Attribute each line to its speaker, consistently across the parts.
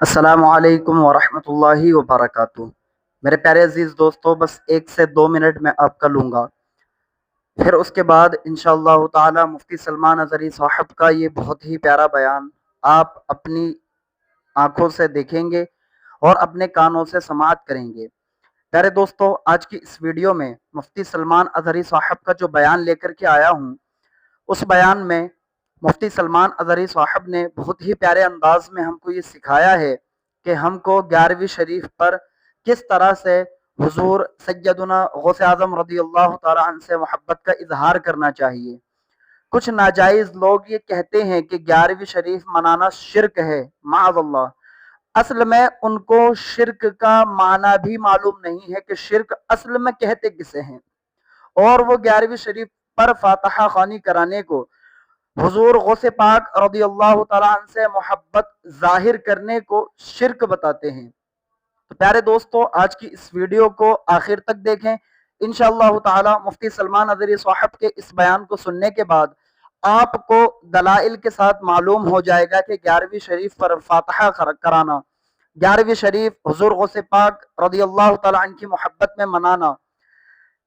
Speaker 1: السلام علیکم ورحمۃ اللہ وبرکاتہ۔ میرے پیارے عزیز دوستو، بس 1 سے 2 منٹ میں آپ کا لوں گا، پھر اس کے بعد انشاءاللہ تعالی مفتی سلمان اظہری صاحب کا یہ بہت ہی پیارا بیان آپ اپنی آنکھوں سے دیکھیں گے اور اپنے کانوں سے سماعت کریں گے۔ پیارے دوستو، آج کی اس ویڈیو میں مفتی سلمان اظہری صاحب کا جو بیان لے کر کے آیا ہوں، اس بیان میں مفتی سلمان اظہری صاحب نے بہت ہی پیارے انداز میں ہم کو یہ سکھایا ہے کہ ہم کو 11ویں شریف پر کس طرح سے حضور سیدنا غوث اعظم رضی اللہ تعالی عنہ سے محبت کا اظہار کرنا چاہیے۔ کچھ ناجائز لوگ یہ کہتے ہیں کہ 11ویں شریف منانا شرک ہے، معاذ اللہ۔ اصل میں ان کو شرک کا معنی بھی معلوم نہیں ہے کہ شرک اصل میں کہتے کسے ہیں، اور وہ 11ویں شریف پر فاتحہ خوانی کرانے کو حضور غوث پاک رضی اللہ تعالیٰ عنہ سے محبت ظاہر کرنے کو شرک بتاتے ہیں۔ تو پیارے دوستو، آج کی اس ویڈیو کو آخر تک دیکھیں۔ انشاءاللہ تعالی مفتی سلمان اظہری صاحب کے اس بیان کو سننے کے بعد آپ کو دلائل کے ساتھ معلوم ہو جائے گا کہ 11ویں شریف پر فاتحہ کرانا، 11ویں شریف حضور غوث پاک رضی اللہ تعالیٰ عنہ کی محبت میں منانا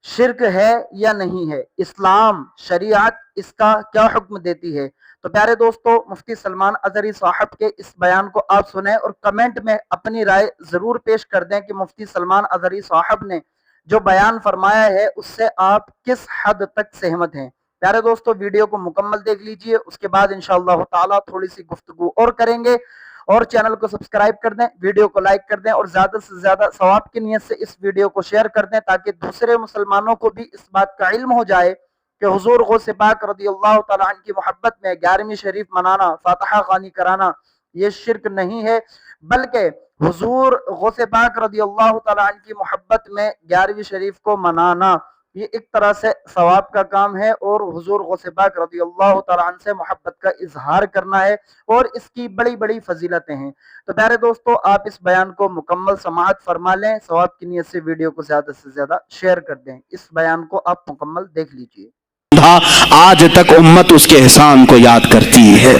Speaker 1: شرک ہے یا نہیں ہے، اسلام شریعت اس کا کیا حکم دیتی ہے۔ تو پیارے دوستو، مفتی سلمان اظہری صاحب کے اس بیان کو آپ سنیں اور کمنٹ میں اپنی رائے ضرور پیش کر دیں کہ مفتی سلمان اظہری صاحب نے جو بیان فرمایا ہے اس سے آپ کس حد تک سہمت ہیں۔ پیارے دوستو، ویڈیو کو مکمل دیکھ لیجئے، اس کے بعد انشاءاللہ تعالی تھوڑی سی گفتگو اور کریں گے، اور چینل کو سبسکرائب کر دیں، ویڈیو کو لائک کر دیں، اور زیادہ سے زیادہ ثواب کی نیت سے اس ویڈیو کو شیئر کر دیں تاکہ دوسرے مسلمانوں کو بھی اس بات کا علم ہو جائے کہ حضور غوث پاک رضی اللہ تعالیٰ عنہ کی محبت میں 11ویں شریف منانا، فاتحہ خوانی کرانا یہ شرک نہیں ہے، بلکہ حضور غوث پاک رضی اللہ تعالیٰ عنہ کی محبت میں 11ویں شریف کو منانا یہ ایک طرح سے ثواب کا کام ہے، اور حضور غوث پاک رضی اللہ تعالیٰ عنہ سے محبت کا اظہار کرنا ہے، اور اس کی بڑی بڑی فضیلتیں ہیں۔ تو پیارے دوستو، آپ اس بیان کو مکمل سماعت فرما لیں، ثواب کی نیت سے ویڈیو کو زیادہ سے زیادہ شیئر کر دیں۔ اس بیان کو آپ مکمل دیکھ لیجئے۔
Speaker 2: آج تک امت اس کے احسان کو یاد کرتی ہے۔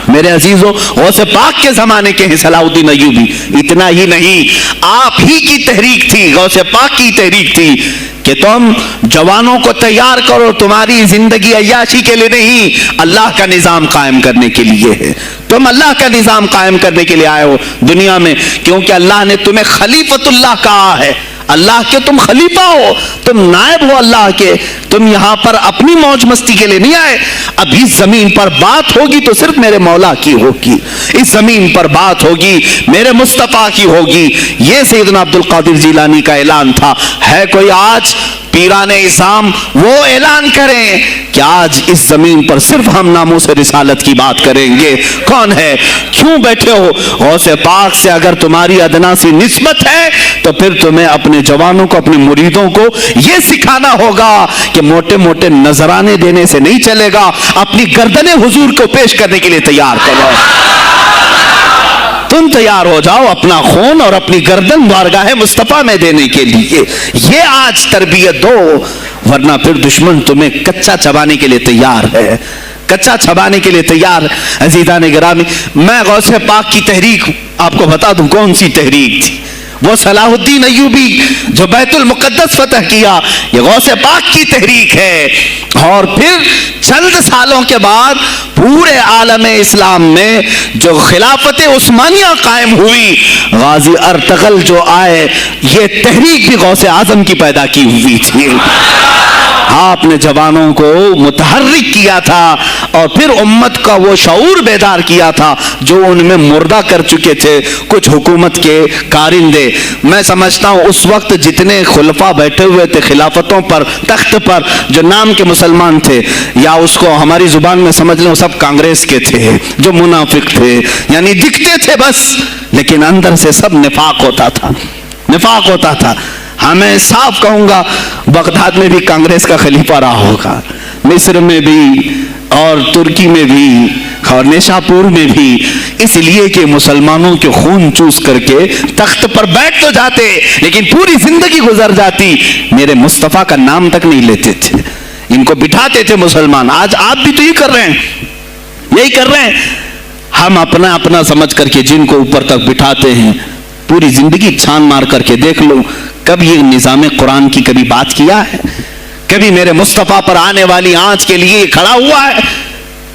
Speaker 2: میرے عزیزو، غوث پاک کے زمانے کے ہیں صلاح الدین ایوبی، اتنا ہی نہیں، آپ ہی کی تحریک تھی، غوث پاک کی تحریک تھی کہ تم جوانوں کو تیار کرو، تمہاری زندگی عیاشی کے لیے نہیں، اللہ کا نظام قائم کرنے کے لیے ہے۔ تم اللہ کا نظام قائم کرنے کے لیے آئے ہو دنیا میں، کیونکہ اللہ نے تمہیں خلیفۃ اللہ کہا ہے۔ اللہ کے تم خلیفہ ہو، تم نائب ہو اللہ کے، تم یہاں پر اپنی موج مستی کے لیے نہیں آئے۔ اب اس زمین پر بات ہوگی تو صرف میرے مولا کی ہوگی، اس زمین پر بات ہوگی میرے مصطفیٰ کی ہوگی۔ یہ سیدنا عبدالقادر جیلانی کا اعلان تھا۔ ہے کوئی آج پیران اسلام وہ اعلان کریں کہ آج اس زمین پر صرف ہم ناموس رسالت کی بات کریں گے؟ کون ہے؟ کیوں بیٹھے ہو؟ غوث پاک سے اگر تمہاری ادنا سی نسبت ہے تو پھر تمہیں اپنے جوانوں کو، اپنے مریدوں کو یہ سکھانا ہوگا کہ موٹے موٹے نذرانے دینے سے نہیں چلے گا، اپنی گردنیں حضور کو پیش کرنے کے لیے تیار کرو۔ تم تیار ہو جاؤ اپنا خون اور اپنی گردن بارگاہ مصطفیٰ میں دینے کے لیے، یہ آج تربیت دو، ورنہ پھر دشمن تمہیں کچا چبانے کے لیے تیار ہے، کچا چھبانے کے لیے تیار۔ عزیزان گرامی، میں غوث پاک کی تحریک آپ کو بتا دوں کون سی تحریک تھی۔ وہ صلاح الدین ایوبی جو بیت المقدس فتح کیا، یہ غوث پاک کی تحریک ہے۔ اور پھر چند سالوں کے بعد پورے عالم اسلام میں جو خلافت عثمانیہ قائم ہوئی، غازی ارطغرل جو آئے، یہ تحریک بھی غوث اعظم کی پیدا کی ہوئی تھی۔ آپ نے جوانوں کو متحرک کیا تھا، اور پھر امت کا وہ شعور بیدار کیا تھا جو ان میں مردہ کر چکے تھے کچھ حکومت کے کارندے۔ میں سمجھتا ہوں اس وقت جتنے خلفاء بیٹھے ہوئے تھے خلافتوں پر، تخت پر، جو نام کے مسلمان تھے، یا اس کو ہماری زبان میں سمجھ لیں سب کانگریس کے تھے، جو منافق تھے، یعنی دکھتے تھے بس، لیکن اندر سے سب نفاق ہوتا تھا، نفاق ہوتا تھا۔ ہاں میں صاف کہوں گا، بغداد میں بھی کانگریس کا خلیفہ رہا ہوگا، مصر میں بھی، اور ترکی میں بھی، اور نیشاپور میں بھی، اس لیے کہ مسلمانوں کے خون چوس کر کے تخت پر بیٹھ تو جاتے لیکن پوری زندگی گزر جاتی، میرے مصطفیٰ کا نام تک نہیں لیتے تھے، ان کو بٹھاتے تھے مسلمان۔ آج آپ بھی تو یہ کر رہے ہیں، یہی کر رہے ہیں۔ ہم اپنا اپنا سمجھ کر کے جن کو اوپر تک بٹھاتے ہیں، پوری زندگی چھان مار کر کے دیکھ لو، کبھی یہ نظام قرآن کی کبھی بات کیا ہے؟ کبھی میرے مصطفیٰ پر آنے والی آنچ کے لیے کھڑا ہوا ہے؟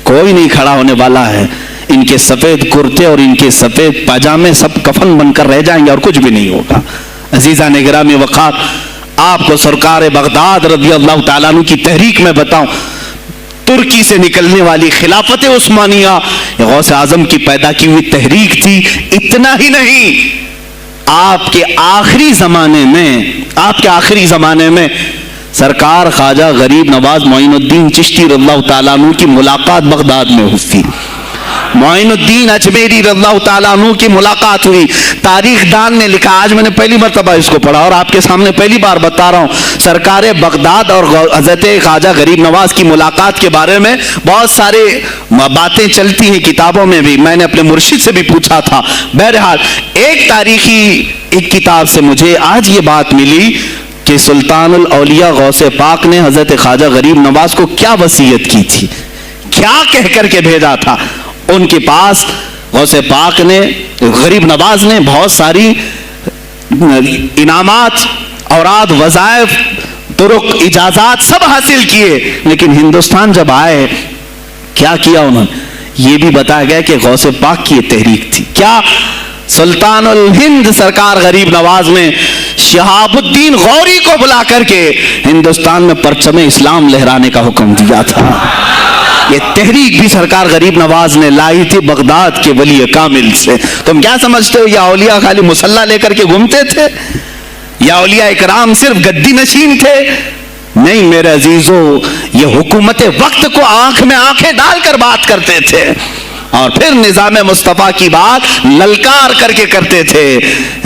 Speaker 2: کوئی نہیں کھڑا ہونے والا ہے۔ ان کے سفید کرتے اور ان کے سفید پاجامے سب کفن بن کر رہ جائیں گے اور کچھ بھی نہیں ہوگا۔ عزیزان گرامی وقار، آپ کو سرکار بغداد رضی اللہ تعالیٰ عنہ کی تحریک میں بتاؤں، ترکی سے نکلنے والی خلافت عثمانیہ غوث اعظم کی پیدا کی ہوئی تحریک تھی۔ اتنا ہی نہیں، آپ کے آخری زمانے میں سرکار خواجہ غریب نواز معین الدین چشتی رضی اللہ تعالیٰ عنہ کی ملاقات بغداد میں ہوئی۔ معین الدین اجمیری رضی اللہ تعالیٰ عنہ کی ملاقات ہوئی۔ تاریخ دان نے لکھا، آج میں نے پہلی مرتبہ اس کو پڑھا اور آپ کے سامنے پہلی بار بتا رہا ہوں، سرکار بغداد اور حضرت خواجہ غریب نواز کی ملاقات کے بارے میں بہت سارے باتیں چلتی ہیں کتابوں میں بھی، میں نے اپنے مرشد سے بھی پوچھا تھا۔ بہرحال ایک کتاب سے مجھے آج یہ بات ملی کہ سلطان الاولیاء غوث پاک نے حضرت خواجہ غریب نواز کو کیا وصیت کی تھی، کیا کہہ کر کے بھیجا تھا۔ ان کے پاس غوث پاک نے، غریب نواز نے بہت ساری انعامات، اوراد، وظائف، طرق، اجازات سب حاصل کیے، لیکن ہندوستان جب آئے کیا کیا انہوں نے؟ یہ بھی بتایا گیا کہ غوث پاک کی یہ تحریک تھی۔ کیا؟ سلطان الہند سرکار غریب نواز نے شہاب الدین غوری کو بلا کر کے ہندوستان میں پرچم اسلام لہرانے کا حکم دیا تھا۔ یہ تحریک بھی سرکار غریب نواز نے لائی تھی بغداد کے ولی کامل سے۔ تم کیا سمجھتے ہو یہ اولیاء خالی مسلح لے کر کے گھومتے تھے؟ یا اولیاء اکرام صرف گدی نشین تھے؟ نہیں میرے عزیزو، یہ حکومت وقت کو آنکھ میں آنکھیں ڈال کر بات کرتے تھے اور پھر نظام مصطفیٰ کی بات للکار کر کے کرتے تھے۔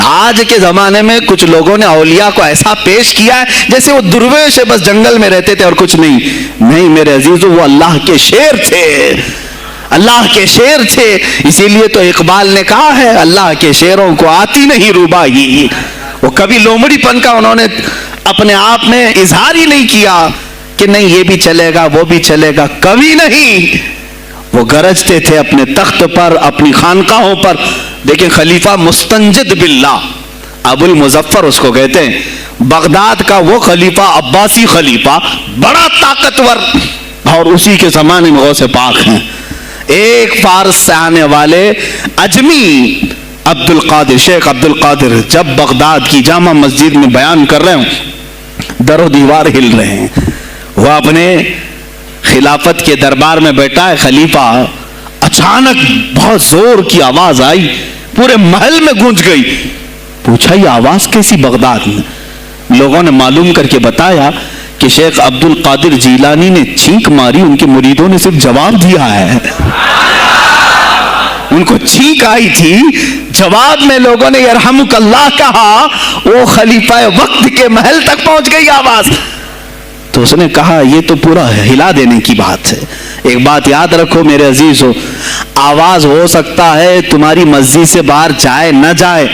Speaker 2: آج کے زمانے میں کچھ لوگوں نے اولیاء کو ایسا پیش کیا ہے جیسے وہ درویش ہے، بس جنگل میں رہتے تھے اور کچھ نہیں۔ نہیں میرے عزیزو، وہ اللہ کے شیر تھے، اللہ کے شیر تھے۔ اسی لیے تو اقبال نے کہا ہے، اللہ کے شیروں کو آتی نہیں روبائی۔ وہ کبھی لومڑی پن کا انہوں نے اپنے آپ میں اظہار ہی نہیں کیا کہ نہیں یہ بھی چلے گا وہ بھی چلے گا، کبھی نہیں۔ وہ گرجتے تھے اپنے تخت پر، اپنی خانقاہوں پر۔ دیکھیں خلیفہ مستنجد باللہ، ابو المظفر اس کو کہتے ہیں، بغداد کا وہ خلیفہ، عباسی خلیفہ، بڑا طاقتور، اور اسی کے زمانے میں غوث پاک ہیں۔ ایک فارس سے آنے والے اجمی عبد القادر، شیخ عبد القادر، جب بغداد کی جامع مسجد میں بیان کر رہے ہوں، در و دیوار ہل رہے ہیں۔ وہ اپنے خلافت کے دربار میں بیٹھا ہے خلیفہ، اچانک بہت زور کی آواز آئی، پورے محل میں گونج گئی۔ پوچھا یہ آواز کیسی بغداد میں؟ لوگوں نے معلوم کر کے بتایا کہ شیخ عبد القادر جیلانی نے چھینک ماری، ان کے مریدوں نے صرف جواب دیا ہے۔ ان کو چھینک آئی تھی، جواب میں لوگوں نے یرحمک اللہ کہا، وہ خلیفہ وقت کے محل تک پہنچ گئی آواز۔ تو اس نے کہا یہ تو پورا ہلا دینے کی بات ہے۔ ایک بات یاد رکھو میرے عزیزو، آواز ہو سکتا ہے تمہاری مسجد سے باہر جائے نہ جائے،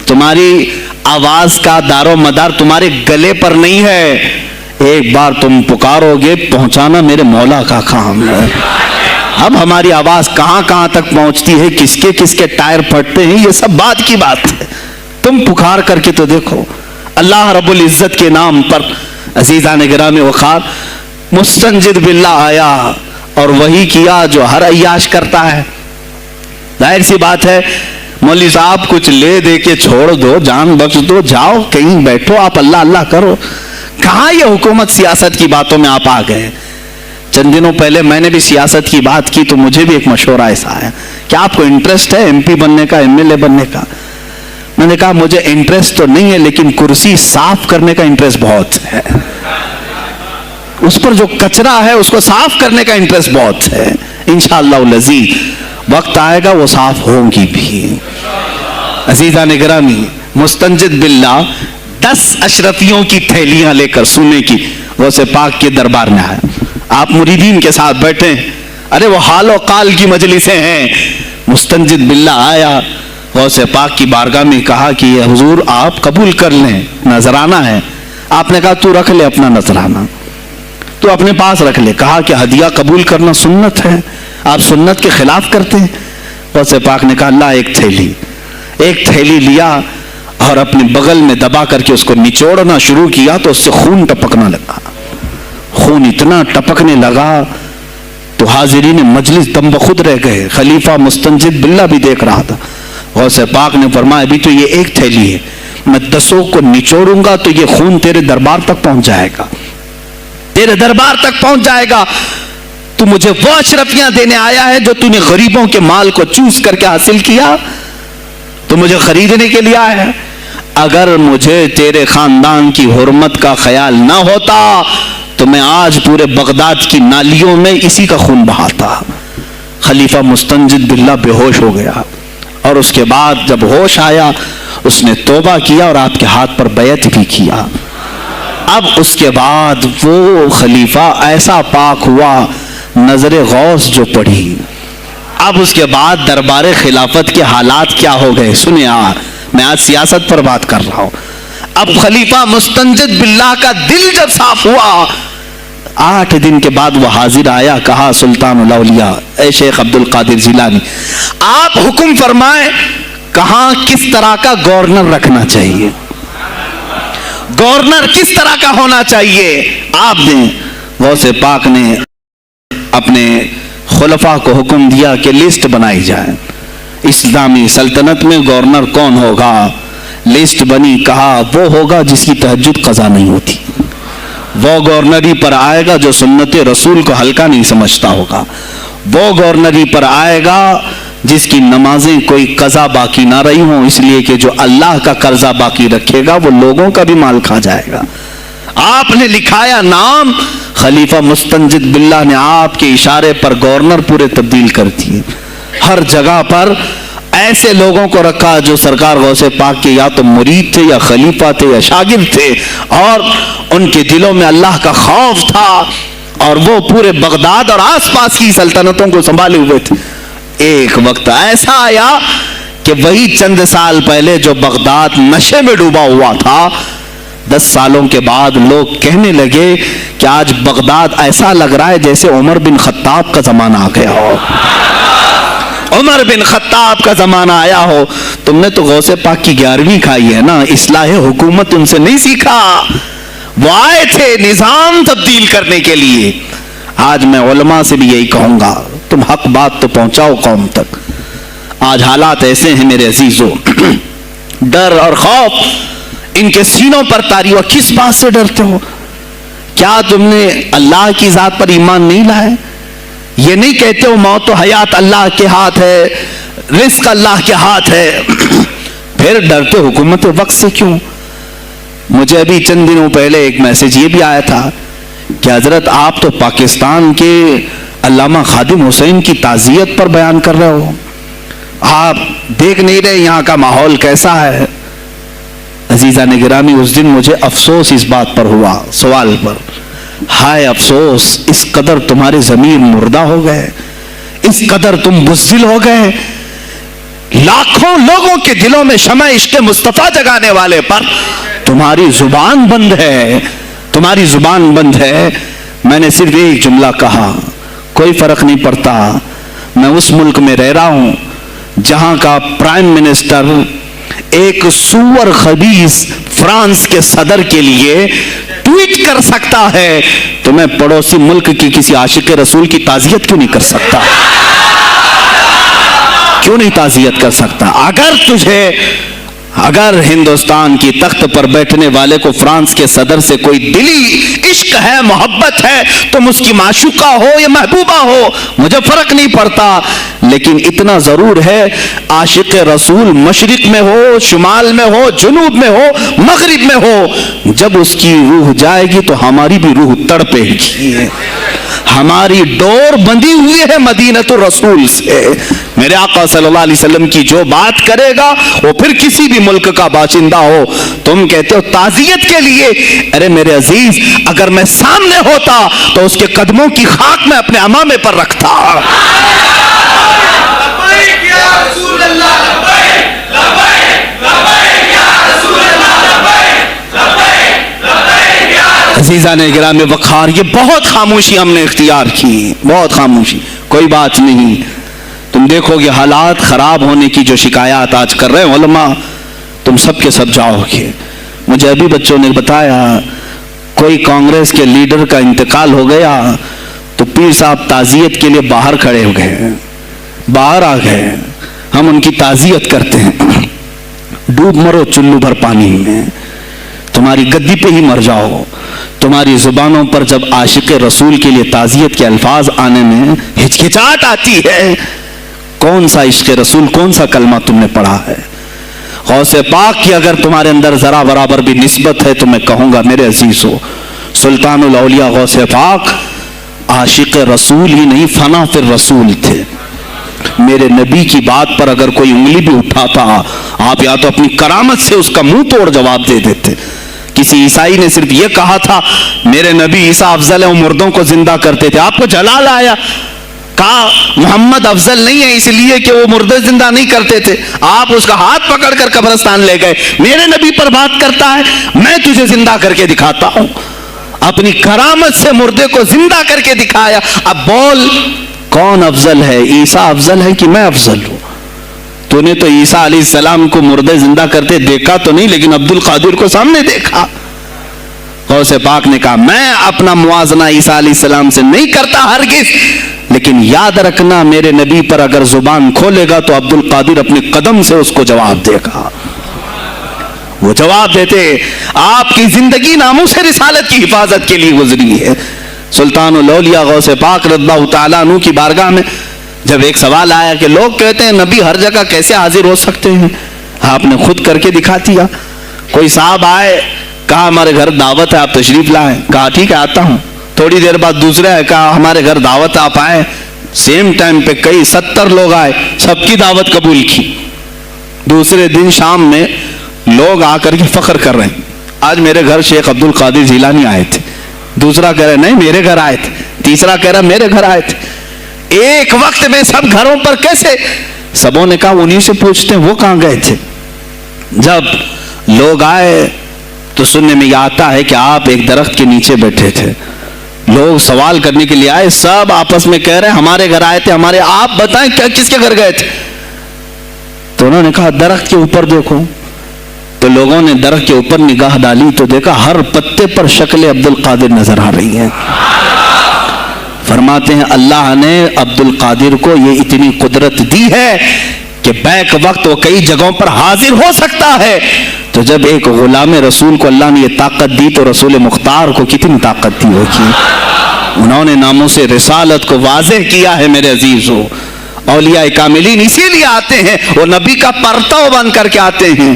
Speaker 2: تمہاری آواز کا دار و مدار تمہارے گلے پر نہیں ہے۔ ایک بار تم پکارو گے، پہنچانا میرے مولا کا کام ہے۔ اب ہماری آواز کہاں کہاں تک پہنچتی ہے، کس کے ٹائر پھٹتے ہیں، یہ سب بات کی بات ہے۔ تم پکار کر کے تو دیکھو اللہ رب العزت کے نام پر۔ عزیزان گرامی وقار، مستنجد باللہ آیا اور وہی کیا جو ہر عیاش کرتا ہے۔ ظاہر سی بات ہے، مولوی صاحب کچھ لے دے کے چھوڑ دو، جان بخش دو، جاؤ کہیں بیٹھو، آپ اللہ اللہ کرو۔ کہاں یہ حکومت سیاست کی باتوں میں آپ آ گئے؟ چند دنوں پہلے میں نے بھی سیاست کی بات کی تو مجھے بھی ایک مشورہ ایسا آیا کہ آپ کو انٹرسٹ ہے ایم پی بننے کا، ایم ایل اے بننے کا؟ میں نے کہا مجھے انٹرسٹ تو نہیں ہے، لیکن کرسی صاف کرنے کا انٹرسٹ بہت ہے، اس پر جو کچرا ہے اس کو صاف کرنے کا انٹرسٹ بہت ہے۔ انشاءاللہ العزیز وقت آئے گا وہ صاف ہوں گی بھی۔ عزیزان گرامی، مستنجد باللہ 10 اشرفیوں کی تھیلیاں لے کر سونے کی غوث پاک کے دربار میں آیا۔ آپ مریدین کے ساتھ بیٹھے، ارے وہ حال و قال کی مجلسیں ہیں۔ مستنجد باللہ آیا، غوث پاک کی بارگاہ میں کہا کہ یہ حضور آپ قبول کر لیں، نذرانہ ہے۔ آپ نے کہا تو رکھ لے اپنا نذرانہ، تو اپنے پاس رکھ لے۔ کہا کہ ہدیہ قبول کرنا سنت ہے، آپ سنت کے خلاف کرتے ہیں۔ غوث پاک نے کہا اللہ ایک تھیلی لیا اور اپنے بغل میں دبا کر کے اس کو نچوڑنا شروع کیا تو اس سے خون ٹپکنا لگا. خون اتنا ٹپکنے لگا تو حاضرین مجلس دم بخود رہ گئے. خلیفہ مستنجد باللہ بھی دیکھ رہا تھا. غوث پاک نے فرمایا ابھی تو یہ ایک تھیلی ہے, میں 10 کو نچوڑوں گا تو یہ خون تیرے دربار تک پہنچ جائے گا, تیرے دربار تک پہنچ جائے گا. تو مجھے وہ اشرفیاں دینے آیا ہے جو تو نے غریبوں کے مال کو چوس کر کے حاصل کیا, تو مجھے خریدنے کے لیے آیا ہے. اگر مجھے تیرے خاندان کی حرمت کا خیال نہ ہوتا تو میں آج پورے بغداد کی نالیوں میں اسی کا خون بہاتا. خلیفہ مستنجد باللہ بے ہوش ہو گیا, اور اس کے بعد جب ہوش آیا اس نے توبہ کیا اور آپ کے ہاتھ پر بیعت بھی کیا. اب اس کے بعد وہ خلیفہ ایسا پاک ہوا, نظر غوث جو پڑھی. اب اس کے بعد دربار خلافت کے حالات کیا ہو گئے سنیں. میں آج سیاست پر بات کر رہا ہوں. اب خلیفہ مستنجد باللہ کا دل جب صاف ہوا, 8 دن کے بعد وہ حاضر آیا. کہا سلطان الاولیاء اے شیخ عبد القادر جیلانی, آپ حکم فرمائیں کہاں کس طرح کا گورنر رکھنا چاہیے, گورنر کس طرح کا ہونا چاہیے آپ نے. غوث پاک نے اپنے خلفاء کو حکم دیا کہ لسٹ بنائی جائے, اسلامی سلطنت میں گورنر کون ہوگا. لسٹ بنی. کہا وہ ہوگا جس کی تہجد قضا نہیں ہوتی, وہ گورنری پر آئے گا جو سنت رسول کو ہلکا نہیں سمجھتا ہوگا, وہ گورنری پر آئے گا جس کی نمازیں کوئی قضا باقی نہ رہی ہوں, اس لیے کہ جو اللہ کا قرضہ باقی رکھے گا وہ لوگوں کا بھی مال کھا جائے گا. آپ نے لکھایا نام, خلیفہ مستنجد باللہ نے آپ کے اشارے پر گورنر پورے تبدیل کر دیے. ہر جگہ پر ایسے لوگوں کو رکھا جو سرکار غوث پاک کے یا تو مرید تھے یا خلیفہ تھے یا شاگرد تھے, اور ان کے دلوں میں اللہ کا خوف تھا, اور وہ پورے بغداد اور آس پاس کی سلطنتوں کو سنبھالے ہوئے تھے. ایک وقت ایسا آیا کہ وہی چند سال پہلے جو بغداد نشے میں ڈوبا ہوا تھا, 10 سالوں کے بعد لوگ کہنے لگے کہ آج بغداد ایسا لگ رہا ہے جیسے عمر بن خطاب کا زمانہ آ گیا ہو, عمر بن خطاب کا زمانہ آیا ہو. تم نے تو غوث پاک کی 11ویں کھائی ہے نا, اصلاح حکومت ان سے نہیں سیکھا. وہ آئے تھے نظام تبدیل کرنے کے لیے. آج میں علماء سے بھی یہی کہوں گا, تم حق بات تو پہنچاؤ قوم تک. آج حالات ایسے ہیں میرے عزیزو, ڈر اور خوف ان کے سینوں پر طاری ہوا. کس بات سے ڈرتے ہو؟ کیا تم نے اللہ کی ذات پر ایمان نہیں لائے؟ یہ نہیں کہتے ہو موت و حیات اللہ کے ہاتھ ہے, رزق اللہ کے ہاتھ ہے, پھر ڈرتے حکومت وقت سے کیوں؟ مجھے ابھی چند دنوں پہلے ایک میسج یہ بھی آیا تھا کہ حضرت آپ تو پاکستان کے علامہ خادم حسین کی تعزیت پر بیان کر رہے ہو, آپ دیکھ نہیں رہے یہاں کا ماحول کیسا ہے. عزیزان گرامی, اس دن مجھے افسوس اس بات پر ہوا, سوال پر, ہائے افسوس, اس قدر تمہارے ضمیر مردہ ہو گئے, اس قدر تم بزدل ہو گئے. لاکھوں لوگوں کے دلوں میں شمع عشق مصطفیٰ جگانے والے پر تمہاری زبان بند ہے, تمہاری زبان بند ہے. میں نے صرف ایک جملہ کہا, کوئی فرق نہیں پڑتا, میں اس ملک میں رہ رہا ہوں جہاں کا پرائم منسٹر ایک سور خبیث فرانس کے صدر کے لیے ٹویٹ کر سکتا ہے, تو میں پڑوسی ملک کی کسی عاشق رسول کی تعزیت کیوں نہیں کر سکتا؟ کیوں نہیں تعزیت کر سکتا؟ اگر ہندوستان کی تخت پر بیٹھنے والے کو فرانس کے صدر سے کوئی دلی عشق ہے, محبت ہے, تم اس کی معشوقہ ہو یا محبوبہ ہو, مجھے فرق نہیں پڑتا, لیکن اتنا ضرور ہے عاشق رسول مشرق میں ہو, شمال میں ہو, جنوب میں ہو, مغرب میں ہو, جب اس کی روح جائے گی تو ہماری بھی روح تڑپے گی. ہماری ڈور بندھی ہوئی ہے مدینۃ الرسول سے. میرے آقا صلی اللہ علیہ وسلم کی جو بات کرے گا وہ پھر کسی بھی ملک کا باشندہ ہو. تم کہتے ہو تعزیت کے لیے, ارے میرے عزیز, اگر میں سامنے ہوتا تو اس کے قدموں کی خاک میں اپنے امامے پر رکھتا. عزیزان گرامی وقار, یہ بہت خاموشی ہم نے اختیار کی, بہت خاموشی. کوئی بات نہیں, تم تم دیکھو گے حالات خراب ہونے کی جو شکایات آج کر رہے ہیں علماء، تم سب کے سب جاؤ گے۔ مجھے ابھی بچوں نے بتایا کوئی کانگریس کے لیڈر کا انتقال ہو گیا تو پیر صاحب تعزیت کے لیے باہر کھڑے ہو گئے، باہر آ گئے، ہم ان کی تعزیت کرتے ہیں۔ ڈوب مرو چلو بھر پانی میں، تمہاری گدی پہ ہی مر جاؤ۔ تمہاری زبانوں پر جب عاشق رسول کے لیے تعزیت کے الفاظ آنے میں ہچکچاہٹ آتی ہے، کون سا عشق رسول، کون سا کلمہ تم نے پڑھا ہے؟ غوث پاک کی اگر تمہارے اندر ذرا برابر بھی نسبت ہے تو میں کہوں گا میرے عزیزو، سلطان الاولیاء غوث پاک عاشق رسول ہی نہیں، فنا فی الرسول تھے۔ میرے نبی کی بات پر اگر کوئی انگلی بھی اٹھاتا آپ یا تو اپنی کرامت سے اس کا منہ توڑ جواب دے دیتے۔ کسی عیسائی نے صرف یہ کہا تھا میرے نبی عیسیٰ افضل ہے، وہ مردوں کو زندہ کرتے تھے، آپ کو جلال آیا، کہا محمد افضل نہیں ہے اس لیے کہ وہ مردے زندہ نہیں کرتے تھے، آپ اس کا ہاتھ پکڑ کر قبرستان لے گئے۔ میرے نبی پر بات کرتا ہے، میں تجھے زندہ کر کے دکھاتا ہوں۔ اپنی کرامت سے مردے کو زندہ کر کے دکھایا۔ اب بول کون افضل ہے، عیسیٰ افضل ہے کہ میں افضل ہوں؟ تو نے تو عیسیٰ علیہ السلام کو مردے زندہ کرتے دیکھا تو نہیں، لیکن عبد القادر کو سامنے دیکھا۔ غوث پاک نے کہا میں اپنا موازنہ عیسیٰ علیہ السلام سے نہیں کرتا ہرگز، لیکن یاد رکھنا میرے نبی پر اگر زبان کھولے گا تو عبد القادر اپنے قدم سے اس کو جواب دے گا۔ وہ جواب دیتے۔ آپ کی زندگی ناموس رسالت کی حفاظت کے لیے گزری ہے۔ سلطان الاولیاء غوث پاک رضی اللہ تعالیٰ عنہ کی بارگاہ میں جب ایک سوال آیا کہ لوگ کہتے ہیں نبی ہر جگہ کیسے حاضر ہو سکتے ہیں، آپ نے خود کر کے دکھا دیا۔ کوئی صاحب آئے، کہا ہمارے گھر دعوت ہے آپ تشریف لائیں، کہا ٹھیک ہے آتا ہوں۔ تھوڑی دیر بعد دوسرے آئے، کہا ہمارے گھر دعوت آپ آئیں۔ سیم ٹائم پہ کئی 70 لوگ آئے، سب کی دعوت قبول کی۔ دوسرے دن شام میں لوگ آ کر کے فخر کر رہے ہیں آج میرے گھر شیخ عبد القادر جیلانی آئے تھے، دوسرا کہہ رہا نہیں میرے گھر آئے تھے، تیسرا کہہ رہا میرے گھر آئے تھے۔ ایک وقت میں سب گھروں پر کیسے؟ سبوں نے کہا انہی سے پوچھتے ہیں وہ کہاں گئے تھے۔ جب لوگ آئے تو سننے میں یہ آتا ہے کہ آپ ایک درخت کے نیچے بیٹھے تھے، لوگ سوال کرنے کے لیے آئے، سب آپس میں کہہ رہے ہیں ہمارے گھر آئے تھے، ہمارے، آپ بتائیں کیا کس کے گھر گئے تھے؟ تو انہوں نے کہا درخت کے اوپر دیکھو۔ تو لوگوں نے درخت کے اوپر نگاہ ڈالی تو دیکھا ہر پتے پر شکل عبد القادر نظر آ رہی ہے۔ فرماتے ہیں اللہ نے عبد القادر کو یہ اتنی قدرت دی ہے کہ بیک وقت وہ کئی جگہوں پر حاضر ہو سکتا ہے۔ تو جب ایک غلام رسول کو اللہ نے یہ طاقت دی تو رسول مختار کو کتنی طاقت دی ہوگی؟ انہوں نے ناموس رسالت کو واضح کیا ہے میرے عزیزو۔ اولیاء کاملین اسی لیے آتے ہیں، وہ نبی کا پرتو بن کر کے آتے ہیں،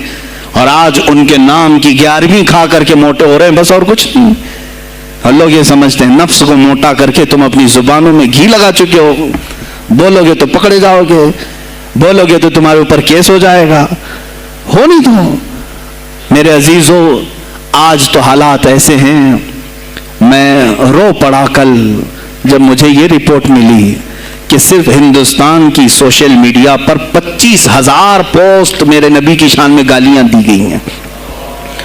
Speaker 2: اور آج ان کے نام کی 11ویں کھا کر کے موٹے ہو رہے ہیں، بس اور کچھ نہیں۔ اور لوگ یہ سمجھتے ہیں نفس کو موٹا کر کے تم اپنی زبانوں میں گھی لگا چکے ہو، بولو گے تو پکڑے جاؤ گے، بولو گے تو تمہارے اوپر کیس ہو جائے گا، ہو نہیں تو۔ میرے عزیزو آج تو حالات ایسے ہیں، میں رو پڑا کل جب مجھے یہ رپورٹ ملی کہ صرف ہندوستان کی سوشل میڈیا پر 25,000 پوسٹ میرے نبی کی شان میں گالیاں دی گئی ہیں،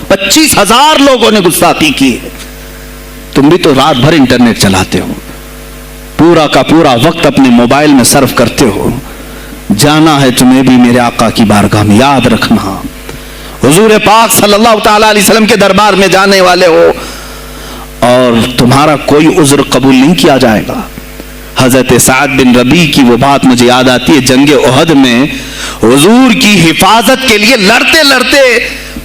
Speaker 2: 25,000 لوگوں نے گستاخی کی ہے۔ تم بھی تو رات بھر انٹرنیٹ چلاتے ہو، پورا کا پورا وقت اپنے موبائل میں صرف کرتے ہو، جانا ہے تمہیں بھی میرے آقا کی بارگاہ میں، یاد رکھنا حضور پاک صلی اللہ تعالی علیہ وسلم کے دربار میں جانے والے ہو اور تمہارا کوئی عذر قبول نہیں کیا جائے گا۔ حضرت سعد بن ربیع کی وہ بات مجھے یاد آتی ہے، جنگ احد میں حضور کی حفاظت کے لیے لڑتے لڑتے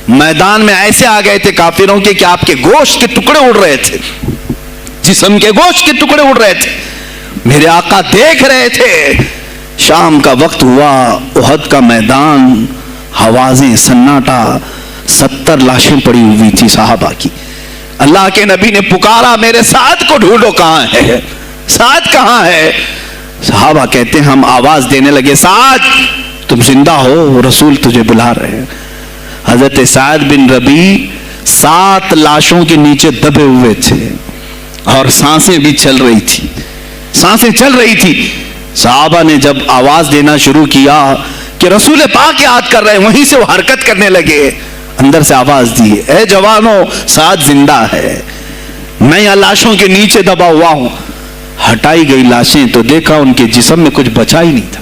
Speaker 2: میدان میں ایسے آ گئے تھے کافروں کے کہ آپ کے گوشت کے ٹکڑے اڑ رہے تھے، جسم کے گوشت کے ٹکڑے اڑ رہے تھے، میرے آقا دیکھ رہے تھے۔ شام کا وقت ہوا، احد کا میدان، ہوازیں، سناٹا، 70 لاشیں پڑی ہوئی تھی صحابہ کی۔ اللہ کے نبی نے پکارا میرے سعد کو ڈھونڈو، کہاں ہے سعد، کہاں ہے؟ صحابہ کہتے ہیں ہم آواز دینے لگے سعد تم زندہ ہو، رسول تجھے بلا رہے ہیں۔ حضرت سعد بن ربیع 7 لاشوں کے نیچے دبے ہوئے تھے اور سانسیں بھی چل رہی تھی، سانسیں چل رہی تھی۔ صحابہ نے جب آواز دینا شروع کیا کہ رسول پاک یاد کر رہے ہیں، وہیں سے وہ حرکت کرنے لگے، اندر سے آواز دی اے جوانوں سعد زندہ ہے، میں یہاں لاشوں کے نیچے دبا ہوا ہوں۔ ہٹائی گئی لاشیں تو دیکھا ان کے جسم میں کچھ بچا ہی نہیں تھا،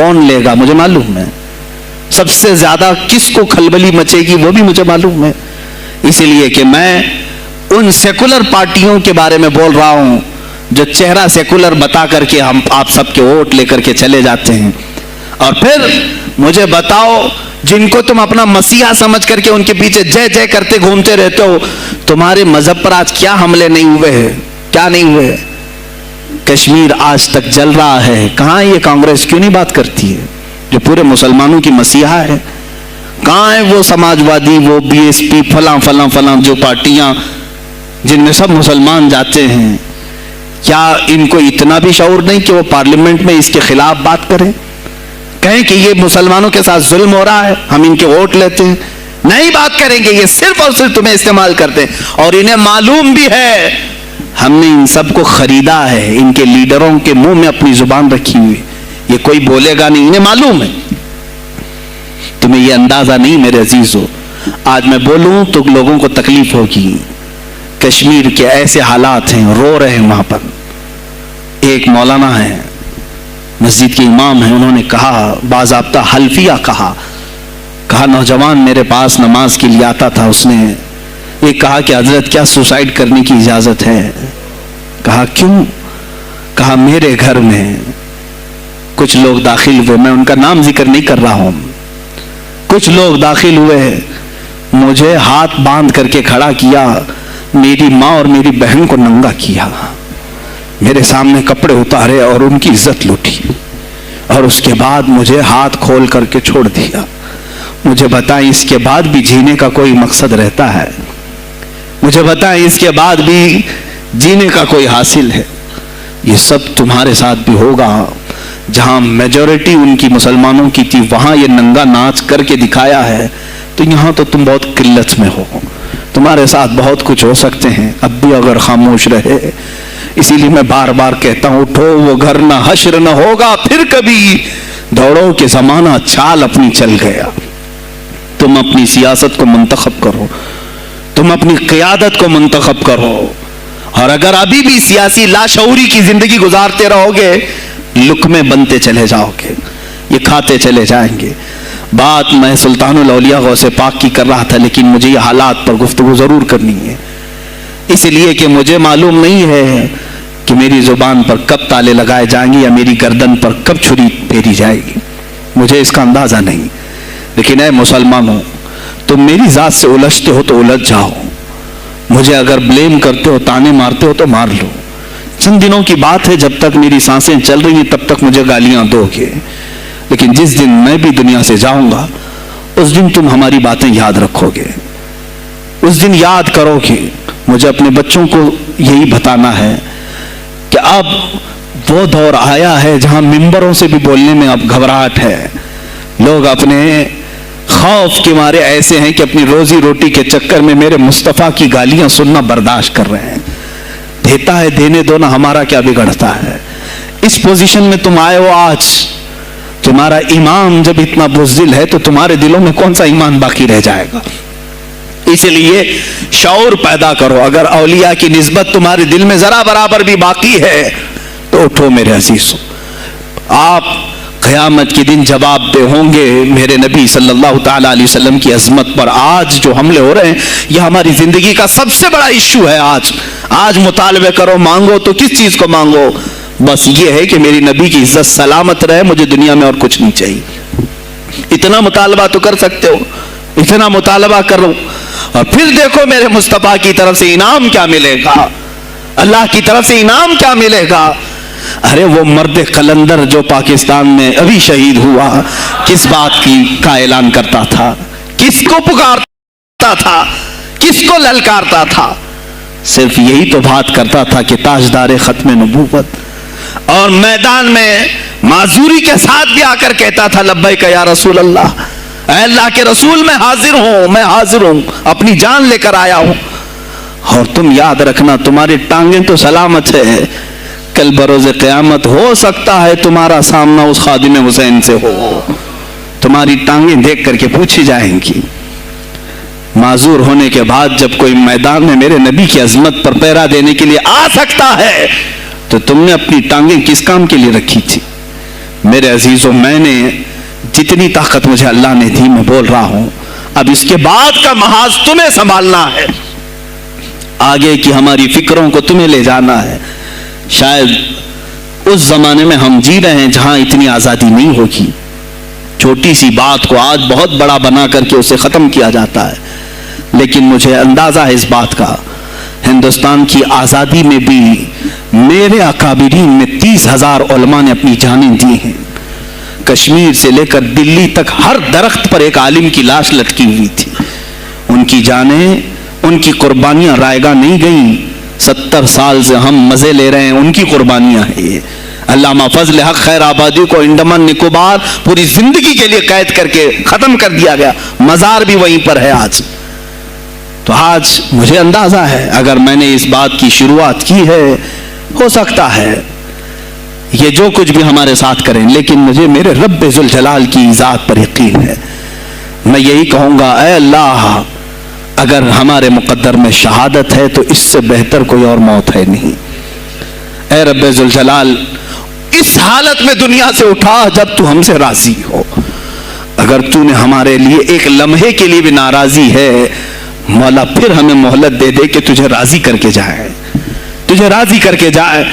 Speaker 2: کون لے گا مجھے معلوم ہے، سب سے زیادہ کس کو کھلبلی مچے گی وہ بھی مجھے معلوم ہے. اسی لیے کہ میں ان سیکولر پارٹیوں کے بارے میں بول رہا ہوں جو چہرہ سیکولر بتا کر کے ہم آپ سب کے ووٹ لے کر کے چلے جاتے ہیں، اور پھر مجھے بتاؤ جن کو تم اپنا مسیحا سمجھ کر کے ان کے پیچھے جے جے کرتے گھومتے رہتے ہو، تمہارے مذہب پر آج کیا حملے نہیں ہوئے ہیں؟ کیا نہیں ہوئے؟ کشمیر آج تک جل رہا ہے. کہاں یہ کانگریس کیوں نہیں بات کرتی ہے جو پورے مسلمانوں کی مسیحا ہے؟ کہاں ہے وہ سماجوادی، وہ بی ایس پی، فلاں فلاں فلاں جو پارٹیاں جن میں سب مسلمان جاتے ہیں؟ کیا ان کو اتنا بھی شعور نہیں کہ وہ پارلیمنٹ میں اس کے خلاف بات کریں، کہیں کہ یہ مسلمانوں کے ساتھ ظلم ہو رہا ہے، ہم ان کے ووٹ لیتے ہیں؟ نہیں بات کریں گے. یہ صرف اور صرف تمہیں استعمال کرتے ہیں، اور انہیں معلوم بھی ہے ہم نے ان سب کو خریدا ہے. ان کے لیڈروں کے منہ میں اپنی زبان رکھی ہوئی، یہ کوئی بولے گا نہیں، انہیں معلوم ہے. تمہیں یہ اندازہ نہیں میرے عزیزو، آج میں بولوں تو لوگوں کو تکلیف ہوگی. کشمیر کے ایسے حالات ہیں، رو رہے ہیں وہاں پر. ایک مولانا ہے، مسجد کے امام ہیں، انہوں نے کہا باضابطہ حلفیہ کہا نوجوان میرے پاس نماز کے لیے آتا تھا، اس نے یہ کہا کہ حضرت کیا سوسائڈ کرنے کی اجازت ہے؟ کہا کیوں؟ کہا میرے گھر میں کچھ لوگ داخل ہوئے، میں ان کا نام ذکر نہیں کر رہا ہوں، کچھ لوگ داخل ہوئے، مجھے ہاتھ باندھ کر کے کھڑا کیا، میری ماں اور میری بہن کو ننگا کیا، میرے سامنے کپڑے اتارے اور ان کی عزت لوٹی، اور اس کے بعد مجھے ہاتھ کھول کر کے چھوڑ دیا. مجھے بتائیں اس کے بعد بھی جینے کا کوئی مقصد رہتا ہے؟ مجھے بتائیں اس کے بعد بھی جینے کا کوئی حاصل ہے؟ یہ سب تمہارے ساتھ بھی ہوگا. جہاں میجورٹی ان کی مسلمانوں کی تھی وہاں یہ ننگا ناچ کر کے دکھایا ہے، تو یہاں تو تم بہت قلت میں ہو. تمہارے ساتھ بہت کچھ ہو سکتے ہیں اب بھی اگر خاموش رہے. اسی لیے میں بار بار کہتا ہوں اٹھو وہ گھر نہ حشر نہ ہوگا پھر کبھی، دوڑو کہ زمانہ چال اپنی چل گیا. تم اپنی سیاست کو منتخب کرو، تم اپنی قیادت کو منتخب کرو، اور اگر ابھی بھی سیاسی لاشعوری کی زندگی گزارتے رہو گے لقمے بنتے چلے جاؤ گے، یہ کھاتے چلے جائیں گے. بات میں سلطان الاولیاء غوث پاک کی کر رہا تھا، لیکن مجھے یہ حالات پر گفتگو ضرور کرنی ہے، اس لیے کہ مجھے معلوم نہیں ہے کہ میری زبان پر کب تالے لگائے جائیں گے یا میری گردن پر کب چھری پھیری جائے گی، مجھے اس کا اندازہ نہیں. لیکن اے مسلمانوں، تم میری ذات سے الجھتے ہو تو الجھ جاؤ، مجھے اگر بلیم کرتے ہو، تانے مارتے ہو تو مار لو. چند دنوں کی بات ہے، جب تک میری سانسیں چل رہی ہیں تب تک مجھے گالیاں دو گے، لیکن جس دن میں بھی دنیا سے جاؤں گا اس دن تم ہماری باتیں یاد رکھو گے، اس دن یاد کرو گے. مجھے اپنے بچوں کو یہی بتانا ہے کہ اب وہ دور آیا ہے جہاں ممبروں سے بھی بولنے میں اب گھبراہٹ ہے. لوگ اپنے خوف کے مارے ایسے ہیں کہ اپنی روزی روٹی کے چکر میں میرے مصطفیٰ کی گالیاں سننا برداشت کر رہے ہیں. دیتا ہے دینے دو نا، ہمارا کیا بگڑتا ہے؟ اس پوزیشن میں تم آئے ہو آج، تمہارا امام جب اتنا بزدل ہے تو تمہارے دلوں میں کون سا ایمان باقی رہ جائے گا؟ اس لیے شعور پیدا کرو. اگر اولیاء کی نسبت تمہارے دل میں ذرا برابر بھی باقی ہے تو اٹھو میرے عزیزو. آپ قیامت کے دن جواب دہ ہوں گے میرے نبی صلی اللہ تعالیٰ علیہ وسلم کی عظمت پر. آج جو حملے ہو رہے ہیں یہ ہماری زندگی کا سب سے بڑا ایشو ہے. آج مطالبے کرو، مانگو تو کس چیز کو مانگو؟ بس یہ ہے کہ میری نبی کی عزت سلامت رہے، مجھے دنیا میں اور کچھ نہیں چاہیے. اتنا مطالبہ تو کر سکتے ہو، اتنا مطالبہ کرو، اور پھر دیکھو میرے مصطفیٰ کی طرف سے انعام کیا ملے گا، اللہ کی طرف سے انعام کیا ملے گا. ارے وہ مرد قلندر جو پاکستان میں ابھی شہید ہوا کس بات کا اعلان کرتا تھا؟ کس کو پکارتا تھا؟ کس کو للکارتا تھا؟ صرف یہی تو بات کرتا تھا کہ تاجدار ختم نبوت، اور میدان میں معذوری کے ساتھ بھی آ کر کہتا تھا لبیک یا رسول اللہ، اے اللہ کے رسول میں حاضر ہوں، اپنی جان لے کر آیا ہوں. اور تم یاد رکھنا تمہاری ٹانگیں تو سلامت ہے، کل بروز قیامت ہو سکتا ہے تمہارا سامنا اس خادم حسین سے ہو، تمہاری ٹانگیں دیکھ کر کے پوچھی جائیں گی. معذور ہونے کے بعد جب کوئی میدان میں میرے نبی کی عظمت پر پہرا دینے کے لیے آ سکتا ہے تو تم نے اپنی ٹانگیں کس کام کے لیے رکھی تھی؟ میرے عزیزوں، میں نے جتنی طاقت مجھے اللہ نے دی میں بول رہا ہوں، اب اس کے بعد کا محاذ تمہیں سنبھالنا ہے، آگے کی ہماری فکروں کو تمہیں لے جانا ہے۔ شاید اس زمانے میں ہم جی رہے ہیں جہاں اتنی آزادی نہیں ہوگی، چھوٹی سی بات کو آج بہت بڑا بنا کر کے اسے ختم کیا جاتا ہے، لیکن مجھے اندازہ ہے اس بات کا، ہندوستان کی آزادی میں بھی میرے اکابرین میں 30,000 علماء نے اپنی جانیں دی ہیں۔ کشمیر سے لے کر دلی تک ہر درخت پر ایک عالم کی لاش لٹکی ہوئی تھی، ان کی جانیں، ان کی قربانیاں رائیگاں نہیں گئیں۔ 70 سال سے ہم مزے لے رہے ہیں، ان کی قربانیاں ہیں یہ۔ علامہ فضل حق خیر آبادی کو انڈمان نکوبار پوری زندگی کے لیے قید کر کے ختم کر دیا گیا، مزار بھی وہیں پر ہے آج۔ تو آج مجھے اندازہ ہے اگر میں نے اس بات کی شروعات کی ہے، ہو سکتا ہے یہ جو کچھ بھی ہمارے ساتھ کریں، لیکن مجھے میرے رب ذوالجلال کی ذات پر یقین ہے۔ میں یہی کہوں گا، اے اللہ، اگر ہمارے مقدر میں شہادت ہے تو اس سے بہتر کوئی اور موت ہے نہیں۔ اے رب ذوالجلال، اس حالت میں دنیا سے اٹھا جب تو ہم سے راضی ہو۔ اگر تو نے ہمارے لیے ایک لمحے کے لیے بھی ناراضی ہے، مولا پھر ہمیں مہلت دے دے کہ تجھے راضی کر کے جائے، تجھے راضی کر کے جائے۔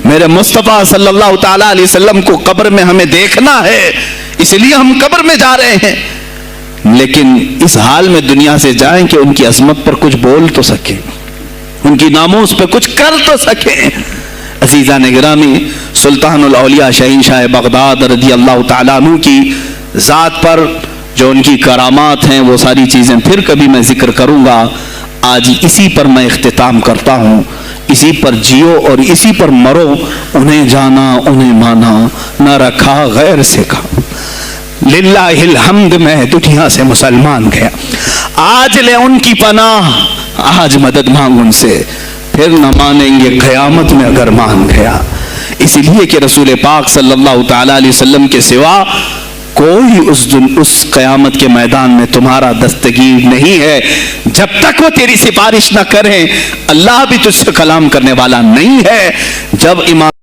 Speaker 2: میرے مصطفیٰ صلی اللہ تعالیٰ علیہ وسلم کو قبر میں ہمیں دیکھنا ہے، اس لیے ہم قبر میں جا رہے ہیں، لیکن اس حال میں دنیا سے جائیں کہ ان کی عظمت پر کچھ بول تو سکیں، ان کی ناموس پہ کچھ کر تو سکیں۔ عزیزان گرامی، سلطان الاولیاء شہین شاہ بغداد رضی اللہ تعالیٰ عنہ کی ذات پر جو ان کی کرامات ہیں، وہ ساری چیزیں پھر کبھی میں ذکر کروں گا۔ آج اسی پر میں اختتام کرتا ہوں، اسی پر جیو اور اسی پر مرو، انہیں جانا انہیں مانا، نہ رکھا غیر سے کھا، للہ الحمد میں دنیا سے مسلمان گیا، آج لے ان کی پناہ، آج مدد مانگ ان سے، پھر نہ مانیں گے قیامت میں اگر مان گیا۔ اس لیے کہ رسول پاک صلی اللہ تعالیٰ علیہ وسلم کے سوا کوئی اس قیامت کے میدان میں تمہارا دستگیر نہیں ہے، جب تک وہ تیری سفارش نہ کریں، اللہ بھی تجھ سے کلام کرنے والا نہیں ہے۔ جب امام